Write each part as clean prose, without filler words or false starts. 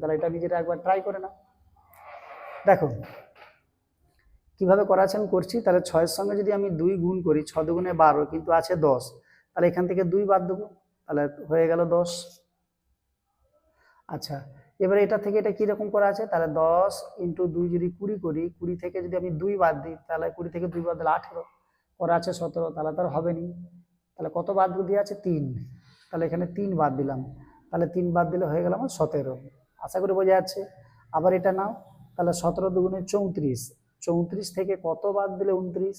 তাহলে এটা নিজেরা একবার ট্রাই করে না। দেখো কিভাবে করা আছে আমি করছি। তাহলে 6-এর সঙ্গে যদি আমি 2 গুণ করি, 6 দুগুণে 12, কিন্তু আছে 10, তাহলে এখান থেকে 2 বাদ দেবো, তাহলে হয়ে গেল 10। আচ্ছা, এবারে এটা থেকে এটা কিরকম করা আছে, তাহলে 10 ইন্টু 2 যদি 20 করি, 20 থেকে যদি আমি 2 বাদ দিই, তাহলে 20 থেকে 2 বাদ দিলে 18, করা আছে 17, তাহলে তার হবে নি। তাহলে কত বাদ দিয়ে আছে 3, তাহলে এখানে 3 বাদ দিলাম, তাহলে 3 বাদ দিলে হয়ে গেল আমার 17। আশা করি বোঝা যাচ্ছে। আবার এটা নাও, তাহলে 17 দুগুণে 34, 34 থেকে কত বাদ দিলে 29,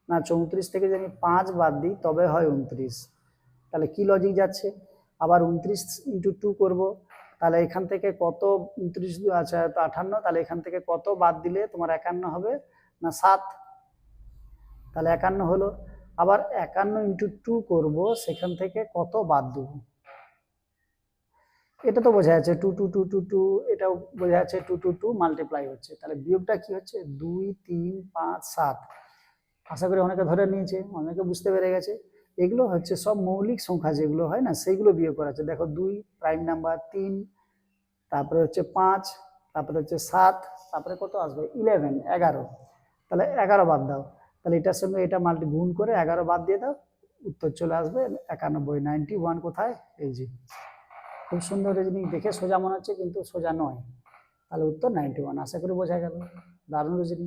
না 34 থেকে যদি আমি 5 বাদ দিই তবে হয় 29। তাহলে কি লজিক যাচ্ছে, আবার 29 ইন্টু 2 করবো, তাহলে এখান থেকে কত 29, আচ্ছা 58, তাহলে এখান থেকে কত বাদ দিলে তোমার 51 হবে, না 7, তাহলে 51 হলো। আবার 51 ইন্টু 2 করবো, সেখান থেকে কত বাদ দেবো, এটা তো বোঝা যাচ্ছে 2 2 2 2 2, এটাও বোঝা যাচ্ছে 2 2 2 মাল্টিপ্লাই হচ্ছে। তাহলে বিয়োগটা কি হচ্ছে 2 3 5 7। আশা করি অনেকে ধরে নিয়েছে, অনেকে বুঝতে পেরে গেছে। এগুলো হচ্ছে সব মৌলিক সংখ্যা যেগুলো হয় না, সেইগুলো বিয়োগ করা আছে। দেখো 2 প্রাইম নাম্বার, 3, তারপরে হচ্ছে 5, তারপরে হচ্ছে 7, তারপরে কত আসবে 11, 11, তাহলে 11 বাদ দাও, তাহলে এটার সঙ্গে এটা মাল্টি গুণ করে 11 বাদ দিয়ে দাও, উত্তর চলে আসবে 91, 91 কোথায়, এই যে। খুব সুন্দর রিজনিং, দেখে সোজা মনে হচ্ছে কিন্তু সোজা নয়, তাহলে উত্তর 91। আশা করি বোঝা গেল, দারুণ রিজনিং।